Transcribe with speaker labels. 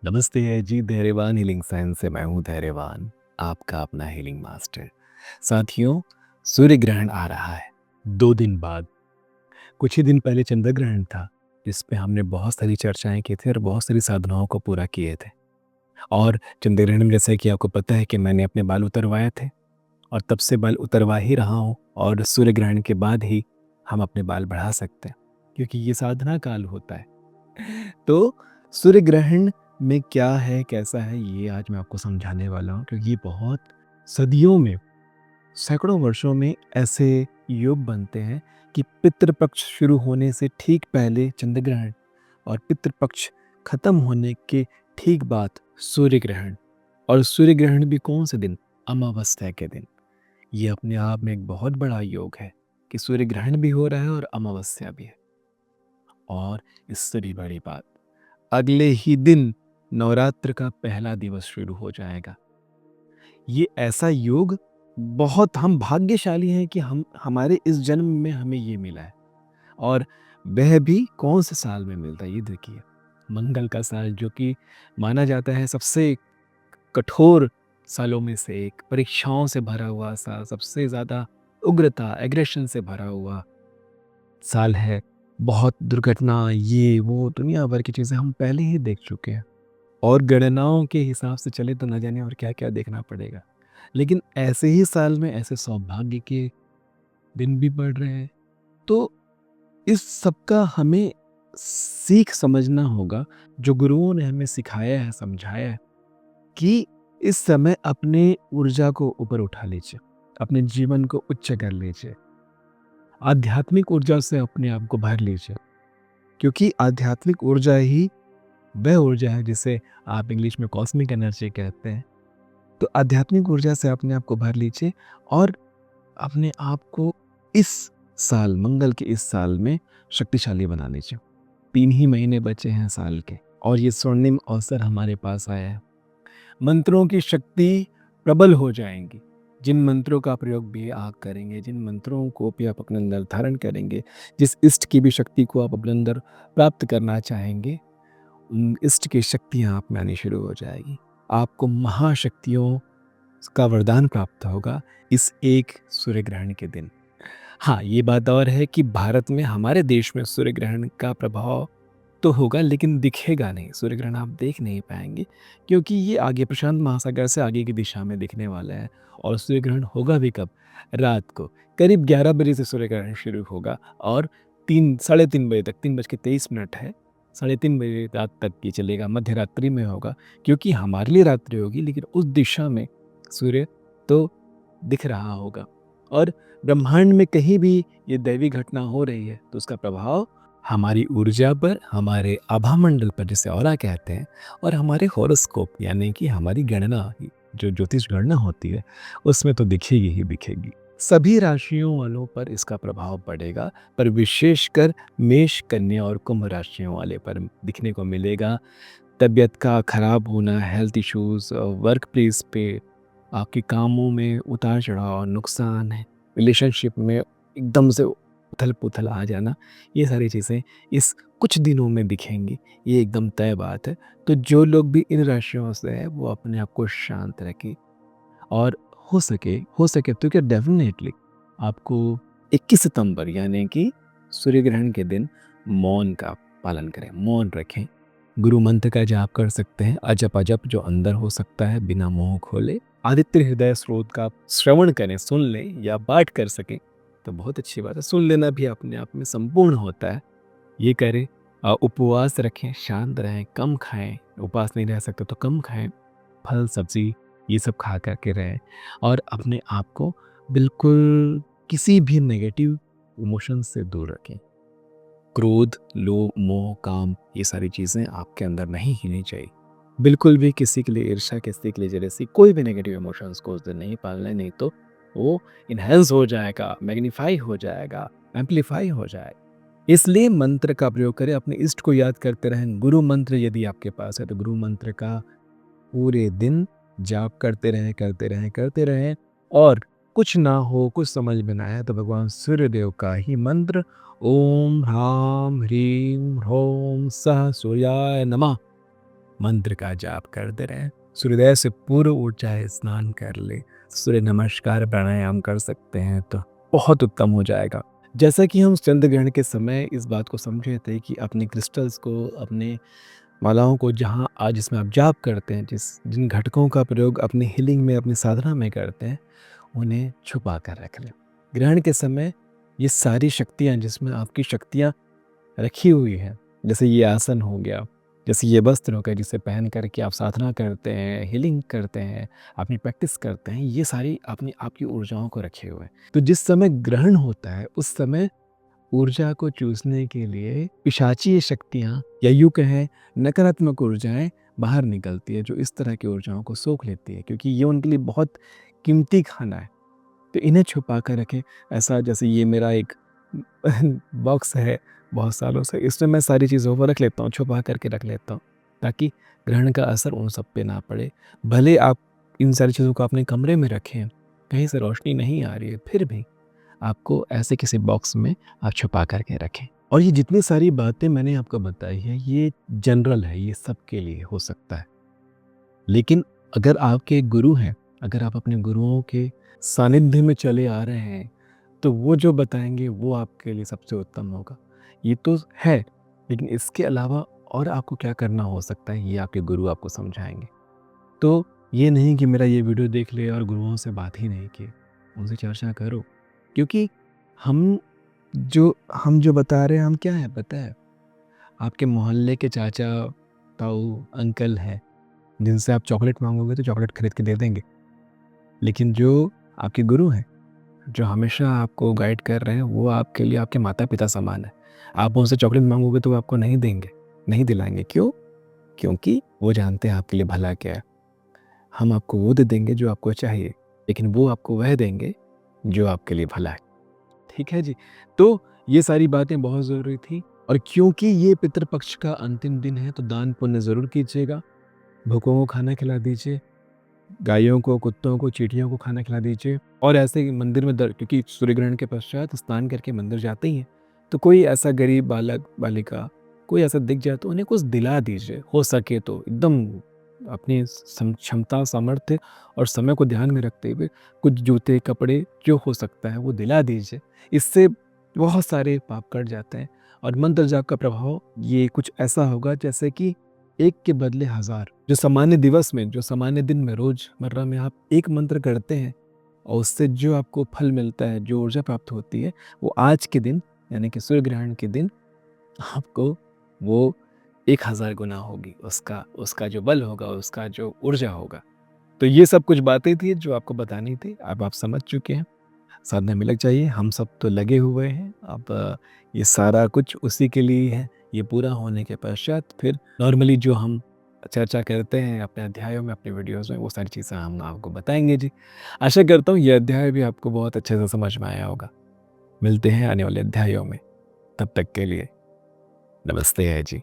Speaker 1: नमस्ते जी, धैर्यवान healing science से मैं हूँ धैर्यवान, आपका अपना हीलिंग मास्टर। साथियों, सूर्य ग्रहण आ रहा है 2 दिन बाद। कुछ ही दिन पहले चंद्र ग्रहण था, जिस पे हमने बहुत सारी चर्चाएँ की थी और बहुत सारी साधनाओं को पूरा किए थे। और चंद्र ग्रहण में जैसे कि आपको पता है कि मैंने अपने बाल उतरवाए थे और तब से बाल उतरवा ही रहा हूँ और सूर्य ग्रहण के बाद ही हम अपने बाल बढ़ा सकते हैं, क्योंकि ये साधना काल होता है। तो सूर्य ग्रहण में क्या है, कैसा है, ये आज मैं आपको समझाने वाला हूँ, क्योंकि ये बहुत सदियों में, सैकड़ों वर्षों में ऐसे योग बनते हैं कि पितृपक्ष शुरू होने से ठीक पहले चंद्र ग्रहण और पितृपक्ष खत्म होने के ठीक बाद सूर्य ग्रहण। और सूर्य ग्रहण भी कौन से दिन? अमावस्या के दिन। ये अपने आप में एक बहुत बड़ा योग है कि सूर्य ग्रहण भी हो रहा है और अमावस्या भी है। और इससे भी बड़ी बात, अगले ही दिन नवरात्र का पहला दिवस शुरू हो जाएगा। ये ऐसा योग, बहुत हम भाग्यशाली हैं कि हम हमारे इस जन्म में हमें ये मिला है। और वह भी कौन से साल में मिलता है, ये देखिए। मंगल का साल, जो कि माना जाता है सबसे कठोर सालों में से एक, परीक्षाओं से भरा हुआ साल, सबसे ज़्यादा उग्रता, एग्रेशन से भरा हुआ साल है। बहुत दुर्घटना, ये वो दुनिया भर की चीज़ें हम पहले ही देख चुके हैं। और गणनाओं के हिसाब से चले तो न जाने और क्या-क्या देखना पड़ेगा। लेकिन ऐसे ही साल में ऐसे सौभाग्य के दिन भी पड़ रहे हैं। तो इस सब का हमें सीख समझना होगा, जो गुरुओं ने हमें सिखाया है, समझाया है कि इस समय अपने ऊर्जा को ऊपर उठा लीजिए, अपने जीवन को उच्च कर लीजिए, आध्यात्मिक ऊर्जा से अपने आप को भर लीजिए। क्योंकि आध्यात्मिक ऊर्जा ही वह ऊर्जा है जिसे आप इंग्लिश में कॉस्मिक एनर्जी कहते हैं। तो आध्यात्मिक ऊर्जा से अपने आप को भर लीजिए और अपने आप को इस साल, मंगल के इस साल में शक्तिशाली बना लीजिए। 3 ही महीने बचे हैं साल के और ये स्वर्णिम अवसर हमारे पास आया है। मंत्रों की शक्ति प्रबल हो जाएंगी। जिन मंत्रों का प्रयोग भी आप करेंगे, जिन मंत्रों को भी आप अपने अंदर धारण करेंगे, जिस इष्ट की भी शक्ति को आप अपने अंदर प्राप्त करना चाहेंगे, उन इष्ट की शक्तियाँ आप में आनी शुरू हो जाएगी। आपको महाशक्तियों का वरदान प्राप्त होगा इस एक सूर्य ग्रहण के दिन। हाँ, ये बात और है कि भारत में, हमारे देश में सूर्य ग्रहण का प्रभाव तो होगा, लेकिन दिखेगा नहीं। सूर्य ग्रहण आप देख नहीं पाएँगे, क्योंकि ये आगे प्रशांत महासागर से आगे की दिशा में दिखने वाला है। और सूर्य ग्रहण होगा भी कब? रात को। करीब 11 बजे से सूर्य ग्रहण शुरू होगा और 3 साढ़े 3 बजे तक, 3:23 है, साढ़े 3 बजे रात तक ये चलेगा, मध्य रात्रि में होगा। क्योंकि हमारे लिए रात्रि होगी, लेकिन उस दिशा में सूर्य तो दिख रहा होगा। और ब्रह्मांड में कहीं भी ये दैवी घटना हो रही है, तो उसका प्रभाव हमारी ऊर्जा पर, हमारे आभामंडल पर, जिसे ऑरा कहते हैं, और हमारे हॉरोस्कोप यानी कि हमारी गणना, जो ज्योतिष गणना होती है, उसमें तो दिखेगी ही दिखेगी। सभी राशियों वालों पर इसका प्रभाव पड़ेगा, पर विशेषकर मेष, कन्या और कुंभ राशियों वाले पर दिखने को मिलेगा। तबीयत का खराब होना, हेल्थ इश्यूज, वर्क प्लेस पे आपके कामों में उतार चढ़ाव, नुकसान है, रिलेशनशिप में एकदम से उथल पुथल आ जाना, ये सारी चीज़ें इस कुछ दिनों में दिखेंगी, ये एकदम तय बात है। तो जो लोग भी इन राशियों से हैं, वो अपने आप को शांत रखें। और हो सके तो क्या, डेफिनेटली आपको 21 सितंबर यानी कि सूर्य ग्रहण के दिन मौन का पालन करें, मौन रखें। गुरु मंत्र का जाप कर सकते हैं, अजप अजप जो अंदर हो सकता है, बिना मुंह खोले। आदित्य हृदय स्रोत का श्रवण करें, सुन लें या पाठ कर सकें तो बहुत अच्छी बात है। सुन लेना भी अपने आप में संपूर्ण होता है। ये करें। उपवास रखें, शांत रहें, कम खाएं। उपवास नहीं रह सकते तो कम खाएं, फल सब्जी ये सब खा कर के रहें। और अपने आप को बिल्कुल किसी भी नेगेटिव इमोशन से दूर रखें। क्रोध, लोभ, मोह, काम, ये सारी चीज़ें आपके अंदर नहीं होनी चाहिए। बिल्कुल भी किसी के लिए ईर्ष्या, किसी के लिए जेलसी, कोई भी नेगेटिव इमोशंस को उस दिन नहीं पालना है, नहीं तो वो इन्हेंस हो जाएगा, मैग्नीफाई हो जाएगा, एम्पलीफाई हो जाएगा। इसलिए मंत्र का प्रयोग करें, अपने इष्ट को याद करते रहें। गुरु मंत्र यदि आपके पास है तो गुरु मंत्र का पूरे दिन जाप करते रहें। और कुछ ना हो, कुछ समझ में ना आए तो भगवान सूर्यदेव का ही मंत्र, ओम ह्राम ह्रीम ह्रोम सः सूर्याय नमः, मंत्र का जाप करते रहें। सूर्योदय से पूर्व उठ जाए, स्नान कर ले, सूर्य नमस्कार प्राणायाम कर सकते हैं तो बहुत उत्तम हो जाएगा। जैसा कि हम चंद्र ग्रहण के समय इस बात को समझे थे कि अपने क्रिस्टल्स को, अपने मालाओं को जहाँ आज जिसमें आप जाप करते हैं, जिन घटकों का प्रयोग अपनी हीलिंग में, अपनी साधना में करते हैं, उन्हें छुपा कर रख लें। ग्रहण के समय ये सारी शक्तियाँ, जिसमें आपकी शक्तियाँ रखी हुई हैं, जैसे ये आसन हो गया, जैसे ये वस्त्र हो गया जिसे पहन कर के आप साधना करते हैं, हीलिंग करते हैं, अपनी प्रैक्टिस करते हैं, ये सारी अपनी आपकी ऊर्जाओं को रखे हुए हैं। तो जिस समय ग्रहण होता है उस समय ऊर्जा को चूसने के लिए पिशाची शक्तियाँ या यूँ कहें नकारात्मक ऊर्जाएँ बाहर निकलती है, जो इस तरह की ऊर्जाओं को सोख लेती है, क्योंकि ये उनके लिए बहुत कीमती खाना है। तो इन्हें छुपा कर रखें। ऐसा जैसे ये मेरा एक बॉक्स है बहुत सालों से, इसमें मैं सारी चीज़ों को रख लेता हूँ, छुपा करके रख लेता हूँ, ताकि ग्रहण का असर उन सब पे ना पड़े। भले आप इन सारी चीज़ों को अपने कमरे में रखें, कहीं से रोशनी नहीं आ रही है, फिर भी आपको ऐसे किसी बॉक्स में आप छुपा करके रखें। और ये जितनी सारी बातें मैंने आपको बताई है, ये जनरल है, ये सबके लिए हो सकता है। लेकिन अगर आपके गुरु हैं, अगर आप अपने गुरुओं के सानिध्य में चले आ रहे हैं, तो वो जो बताएँगे वो आपके लिए सबसे उत्तम होगा। ये तो है, लेकिन इसके अलावा और आपको क्या करना हो सकता है, ये आपके गुरु आपको समझाएँगे। तो ये नहीं कि मेरा ये वीडियो देख लिया और गुरुओं से बात ही नहीं की, उनसे चर्चा करो। क्योंकि हम हम जो बता रहे हैं, हम क्या है पता है? आपके मोहल्ले के चाचा, ताऊ, अंकल हैं, जिनसे आप चॉकलेट माँगोगे तो चॉकलेट खरीद के दे देंगे। लेकिन जो आपके गुरु हैं, जो हमेशा आपको गाइड कर रहे हैं, वो आपके लिए आपके माता-पिता समान है। आप उनसे चॉकलेट माँगोगे तो वो आपको नहीं देंगे, नहीं दिलाएँगे। क्यों? क्योंकि वो जानते हैं आपके लिए भला क्या है। हम आपको वो दे देंगे जो आपको चाहिए, लेकिन वो आपको वह देंगे जो आपके लिए भला है। ठीक है जी। तो ये सारी बातें बहुत ज़रूरी थी, और क्योंकि ये पितृपक्ष का अंतिम दिन है तो दान पुण्य ज़रूर कीजिएगा। भूखों को खाना खिला दीजिए, गायों को, कुत्तों को, चींटियों को खाना खिला दीजिए। और ऐसे ही मंदिर में क्योंकि सूर्य ग्रहण के पश्चात स्नान करके मंदिर जाते ही हैं, तो कोई ऐसा गरीब बालक, बालिका, कोई ऐसा दिख जाए तो उन्हें कुछ दिला दीजिए, हो सके तो एकदम अपनी क्षमता, सामर्थ्य और समय को ध्यान में रखते हुए कुछ जूते, कपड़े जो हो सकता है वो दिला दीजिए। इससे बहुत सारे पाप कट जाते हैं। और मंत्र जाप का प्रभाव ये कुछ ऐसा होगा जैसे कि एक के बदले हज़ार। जो सामान्य दिवस में, जो सामान्य दिन में, रोज़मर्रा में आप एक मंत्र करते हैं और उससे जो आपको फल मिलता है, जो ऊर्जा प्राप्त होती है, वो आज के दिन यानी कि सूर्य ग्रहण के दिन आपको वो 1000 गुना होगी। उसका उसका जो बल होगा, उसका जो ऊर्जा होगा। तो ये सब कुछ बातें थी जो आपको बतानी थी। अब आप समझ चुके हैं। साधना में लग जाइए, हम सब तो लगे हुए हैं। अब ये सारा कुछ उसी के लिए है। ये पूरा होने के पश्चात फिर नॉर्मली जो हम चर्चा करते हैं अपने अध्यायों में, अपने वीडियोज़ में, वो सारी चीज़ें हम आपको बताएँगे जी। आशा करता हूँ ये अध्याय भी आपको बहुत अच्छे से समझ में आया होगा। मिलते हैं आने वाले अध्यायों में। तब तक के लिए नमस्ते है जी।